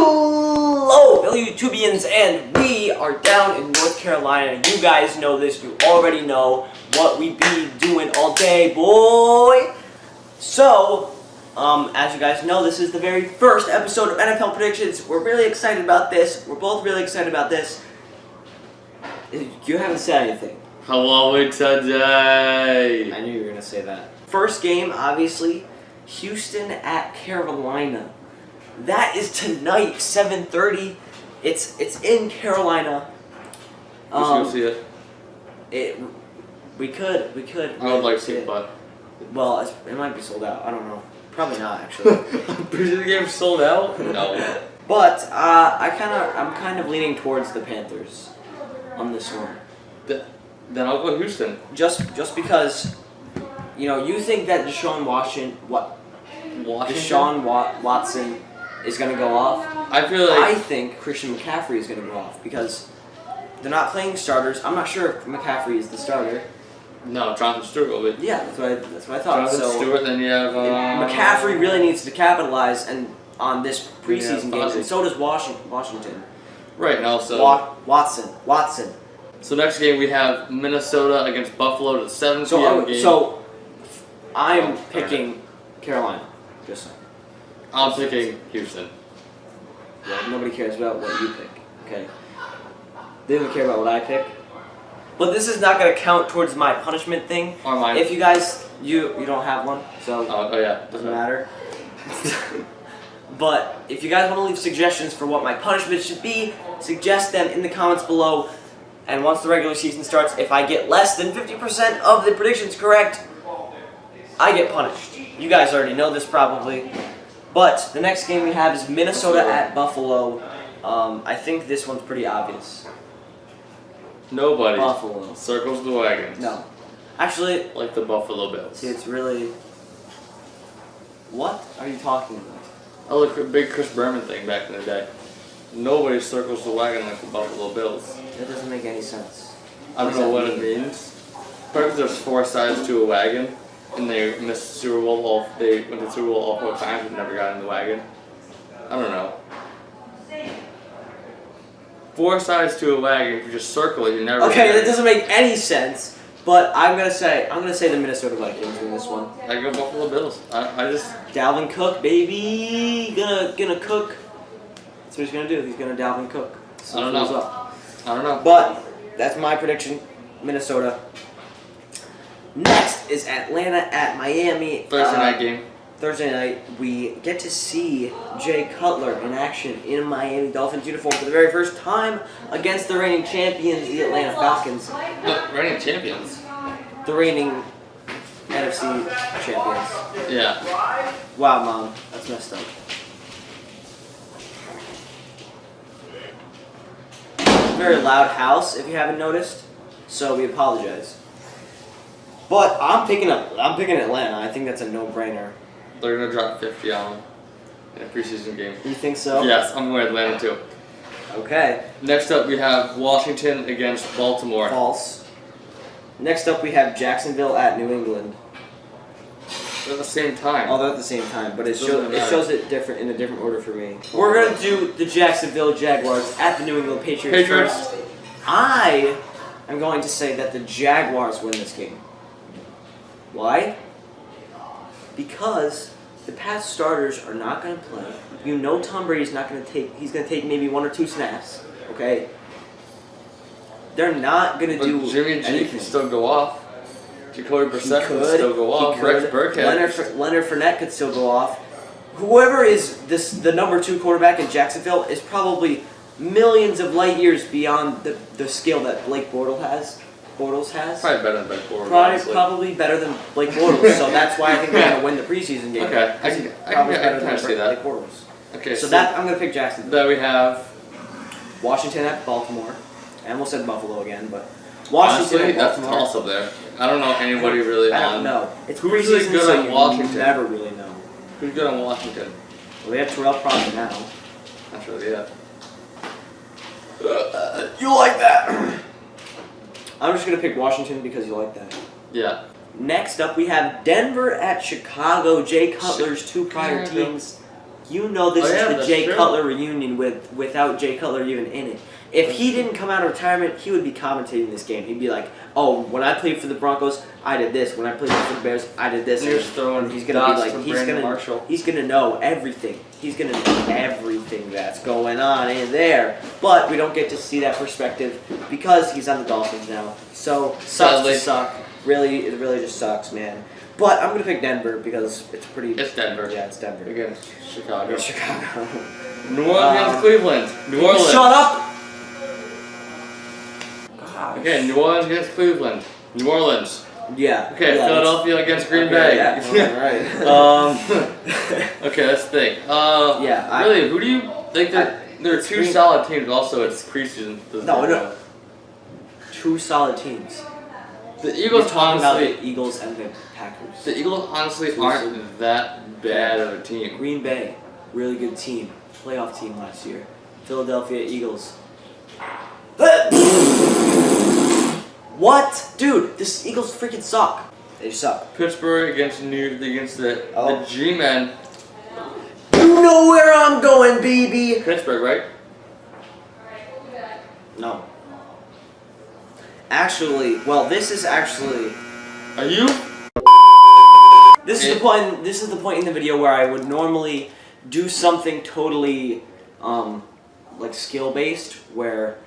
Hello, fellow YouTubians, and we are down in North Carolina. You guys know this. You already know what we be doing all day, boy. So, as you guys know, this is the very first episode of NFL Predictions. We're really excited about this. We're both really excited about this. You haven't said anything. How are we today? I knew you were going to say that. First game, obviously, Houston at Carolina. That is tonight, 7:30. It's in Carolina. We should go see it. We could. I would like to see it, but well, it might be sold out. I don't know. Probably not, actually. Preseason game sold out? No. But I'm kind of leaning towards the Panthers on this one. Then I'll go Houston. Just because, you think that Deshaun Watson is going to go off. I feel like I think Christian McCaffrey is going to go off because they're not playing starters. I'm not sure if McCaffrey is the starter. No, Jonathan Stewart will be. Yeah, that's what I thought. Jonathan Stewart, then you have McCaffrey really needs to capitalize on this preseason game, and so does Washington. Right, and also Watson. So next game we have Minnesota against Buffalo, the 7 p.m. game. So I'm picking Carolina. Just saying. I'm picking Houston. Yeah, nobody cares about what you pick. Okay. They don't care about what I pick. But this is not going to count towards my punishment thing. Or mine. If you guys, you don't have one, so oh yeah, doesn't matter. But if you guys want to leave suggestions for what my punishment should be, suggest them in the comments below. And once the regular season starts, if I get less than 50% of the predictions correct, I get punished. You guys already know this probably. But the next game we have is Minnesota at Buffalo. I think this one's pretty obvious. Nobody Buffalo circles the wagons. No. Actually, like the Buffalo Bills. See, it's really... What are you talking about? Oh, look, a big Chris Berman thing back in the day. Nobody circles the wagon like the Buffalo Bills. That doesn't make any sense. I don't know what it means. Probably there's 4 sides to a wagon, and they missed the Super Bowl. They went to the Super Bowl all 4 times and never got in the wagon. I don't know. 4 sides to a wagon. If you just circle it, you never. Okay, that doesn't make any sense. But I'm gonna say the Minnesota Vikings in this one. I go Buffalo Bills. I just Dalvin Cook, baby, gonna cook. That's what he's gonna do. He's gonna Dalvin Cook. I don't know. I don't know. But that's my prediction. Minnesota. Next is Atlanta at Miami. Thursday night game. Thursday night, we get to see Jay Cutler in action in a Miami Dolphins uniform for the very first time against the reigning champions, the Atlanta Falcons. The reigning champions? The reigning NFC champions. Yeah. Wow, Mom. That's messed up. Very loud house, if you haven't noticed, so we apologize. But I'm picking Atlanta. I think that's a no-brainer. They're gonna drop 50 on them in a preseason game. You think so? Yes, I'm going Atlanta too. Okay. Next up, we have Washington against Baltimore. False. Next up, we have Jacksonville at New England. They're at the same time. Oh, they're at the same time, but it shows it different in a different order for me. We're gonna do the Jacksonville Jaguars at the New England Patriots first. I am going to say that the Jaguars win this game. Why? Because the past starters are not going to play. You know Tom Brady's not going to take... He's going to take maybe 1 or 2 snaps. Okay? They're not going to do Jimmy G anything. can still go off. Jacoby Brissett can still go off. Rex Burkhead. Leonard Fournette could still go off. Whoever is the number 2 quarterback in Jacksonville is probably millions of light years beyond the skill that Blake Bortles has. Probably better than Blake Bortles. Probably better than Blake Bortles, so that's why I think they're going to win the preseason game. Okay, I can see that. Blake Bortles. Okay, so that I'm going to pick Jacksonville. Then we have Washington at Baltimore. I almost said Buffalo again, but Washington honestly, at Baltimore. that's a toss up there. I don't know anybody really I on. don't know. It's who's really good so on Washington? You never really know. Who's good on Washington? Well, they have Terrell Pryor now. That's really it. You like that? I'm just going to pick Washington because you like that. Yeah. Next up, we have Denver at Chicago. Jay Cutler's 2 prior teams. You know this Oh, yeah, is the that's Jay true. Cutler reunion without Jay Cutler even in it. If he didn't come out of retirement, he would be commentating this game. He'd be like, "Oh, when I played for the Broncos, I did this. When I played for the Bears, I did this." And you're just throwing And he's gonna dots be like, to Brandon Marshall. he's gonna know everything. He's gonna know everything that's going on in there. But we don't get to see that perspective because he's on the Dolphins now. So Sadly. sucks. Really, it really just sucks, man. But I'm gonna pick Denver because it's pretty. It's Denver. Yeah, it's Denver. Against Chicago. It's Chicago. New Orleans against Cleveland. New Orleans. Shut up! Gosh. Okay, New Orleans against Cleveland. New Orleans. Yeah. Okay, yeah, Philadelphia against Green okay, Bay. Yeah. Alright. Okay, let's think. Yeah. Really, who do you think there are two Green- solid teams? Also, it's preseason. No. Two solid teams. The We're Eagles talking about honestly. the Eagles and the Packers. The Eagles honestly aren't that bad of a team. Green Bay, really good team. Playoff team last year. Philadelphia Eagles. What? Dude, this Eagles freaking suck. They suck. Pittsburgh against the G-Men. You know where I'm going, baby. Pittsburgh, right? No. Actually, well, this is actually. Are you? This is the point. This is the point in the video where I would normally do something totally, like skill-based, where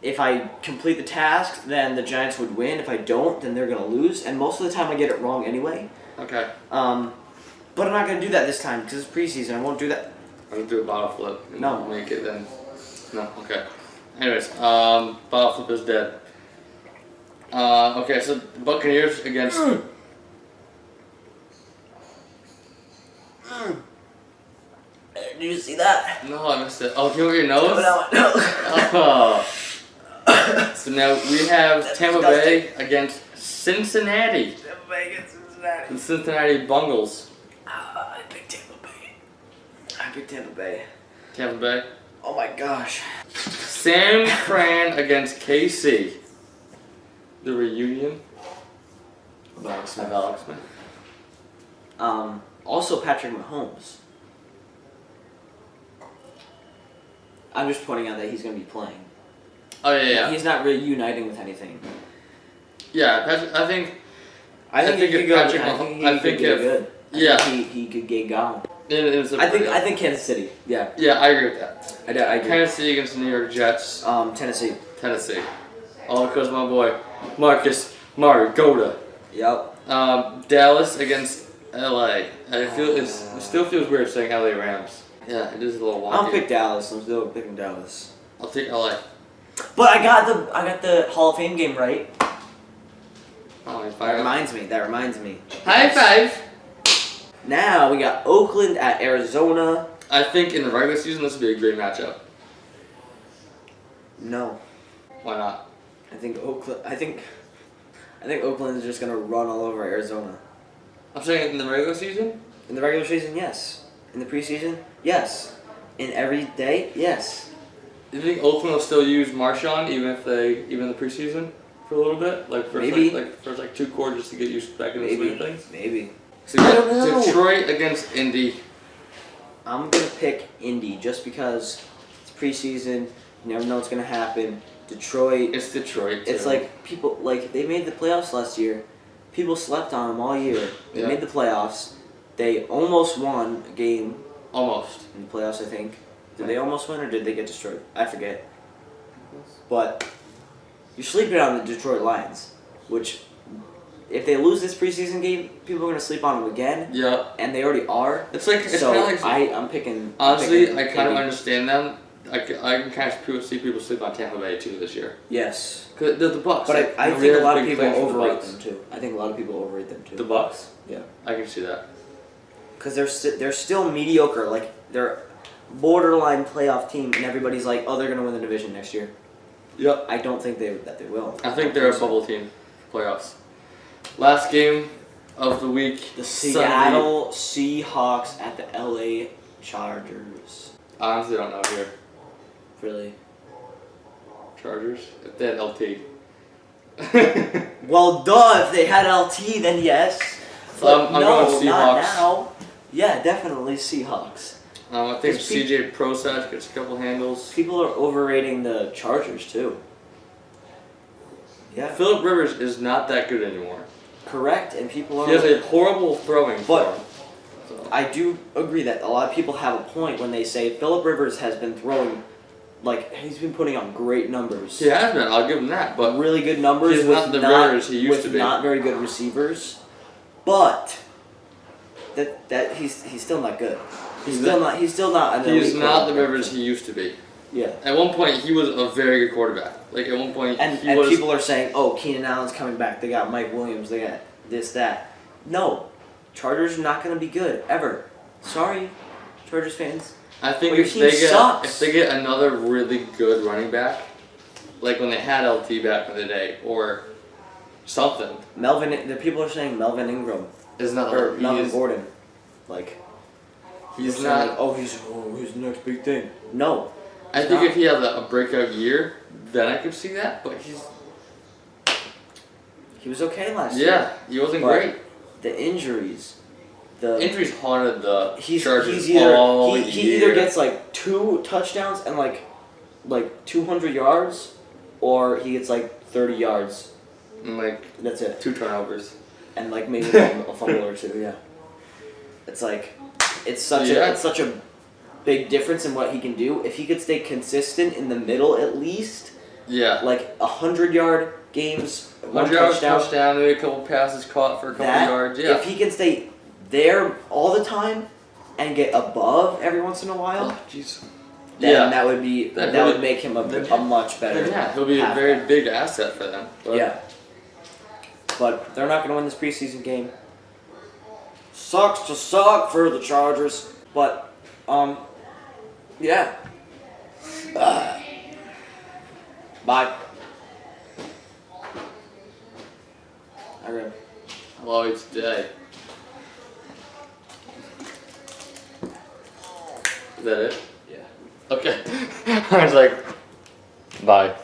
if I complete the task, then the Giants would win. If I don't, then they're gonna lose. And most of the time, I get it wrong anyway. Okay. But I'm not gonna do that this time because it's preseason. I won't do that. I'm gonna do a bottle flip. And No. Make it then. No. Okay. Anyways, bottle flip is dead. Okay, so Buccaneers against. Did you see that? No, I missed it. Oh, can you look at your nose? No. Oh. So now we have That's Tampa Bay against Cincinnati. Tampa Bay against Cincinnati. The Cincinnati Bungles. I picked Tampa Bay. I picked Tampa Bay. Tampa Bay. Oh my gosh. San Fran against KC. The reunion of Alex Smith. Also Patrick Mahomes. I'm just pointing out that he's going to be playing. Oh yeah. He's not reuniting with anything. Yeah, I think he if could go. Patrick I Mahomes- think he I could think get if- good. yeah. I think he could get gone. I I think Kansas City. Yeah. Yeah, I agree with that. I agree. Kansas City against the New York Jets. Tennessee. Tennessee. All because of my boy Marcus Mariota. Yep. Dallas against LA. It still feels weird saying LA Rams. Yeah, it is a little wonky. I'll pick Dallas. I'm still picking Dallas. I'll take LA. But I got the Hall of Fame game right. Oh, That reminds me. High five! Now we got Oakland at Arizona. I think in the regular season this would be a great matchup. No. Why not? I think Oakland is just gonna run all over Arizona. I'm saying in the regular season? In the regular season, yes. In the preseason, yes. In every day, yes. Do you think Oakland will still use Marshawn even in the preseason for a little bit? Like Maybe. first 2 quarters just to get used back in the swing of things? Maybe. So we I got don't know. Detroit against Indy. I'm gonna pick Indy just because it's preseason. You never know what's gonna happen. Detroit. It's Detroit. It's too. like people they made the playoffs last year. People slept on them all year. They Yeah. made the playoffs. They almost won a game Almost. in the playoffs, I think. Did they almost win or did they get destroyed? I forget. But you're sleeping on the Detroit Lions, which if they lose this preseason game, people are gonna sleep on them again, Yeah. and they already are. It's kind So of like I'm picking. honestly, I'm I picking kind of Indy. understand them. I can kind of see people sleep on Tampa Bay too this year. Yes, Cause they're the Bucks. but like, I nobody think a has lot of big people plans for the overrate Bucks. them too. I think a lot of people overrate them too. The Bucks? Yeah. I can see that. Because they're still mediocre. Like they're borderline playoff team, and everybody's like, oh, they're gonna win the division next year. Yep. I don't think they will. I think they're a bubble team. Playoffs. Last game of the week. The Sunday. Seattle Seahawks at the LA Chargers. I honestly don't know here. Really? Chargers? If they had LT. Well, duh. If they had LT, then yes. But I'm no, going not Seahawks. now. Yeah, definitely Seahawks. I think Because CJ Prosach gets a couple handles. People are overrating the Chargers too. Yeah. Phillip Rivers is not that good anymore. Correct, and people are. He has a horrible throwing form. So. I do agree that a lot of people have a point when they say Phillip Rivers has been throwing, like he's been putting on great numbers. He has been. I'll give him that, but really good numbers. he's with not the Rivers he used to be. Not very good receivers, but that he's still not good. He's still not. He's not the Rivers he used to be. Yeah. At one point, he was a very good quarterback. Like at one point, and people are saying, "Oh, Keenan Allen's coming back. They got Mike Williams. They got this, that." No, Chargers are not going to be good ever. Sorry, Chargers fans. I think Well, if they get another really good running back, like when they had LT back in the day, or something. The people are saying Melvin Ingram is not or Melvin Gordon, like he's not. Like, he's the next big thing. No, I think if he had a breakout year, then I could see that. But he was okay last year. Yeah, he wasn't great. The injuries. Injuries haunted the Chargers he either gets like 2 touchdowns and like 200 yards, or he gets like 30 yards. And like that's it. 2 turnovers. And like maybe a fumble or 2. Yeah. It's like it's such a big difference in what he can do. If he could stay consistent in the middle at least. Yeah. Like 100-yard games, 1 touchdown, maybe a couple passes caught for a couple yards. Yeah. If he can stay there all the time and get above every once in a while, then that would make him a much better. Yeah, he'll be a very big asset for them. But. Yeah. But they're not going to win this preseason game. Sucks to suck for the Chargers, but yeah. Bye. Okay. I love you today. Is that it? Yeah. Okay. I was like, bye.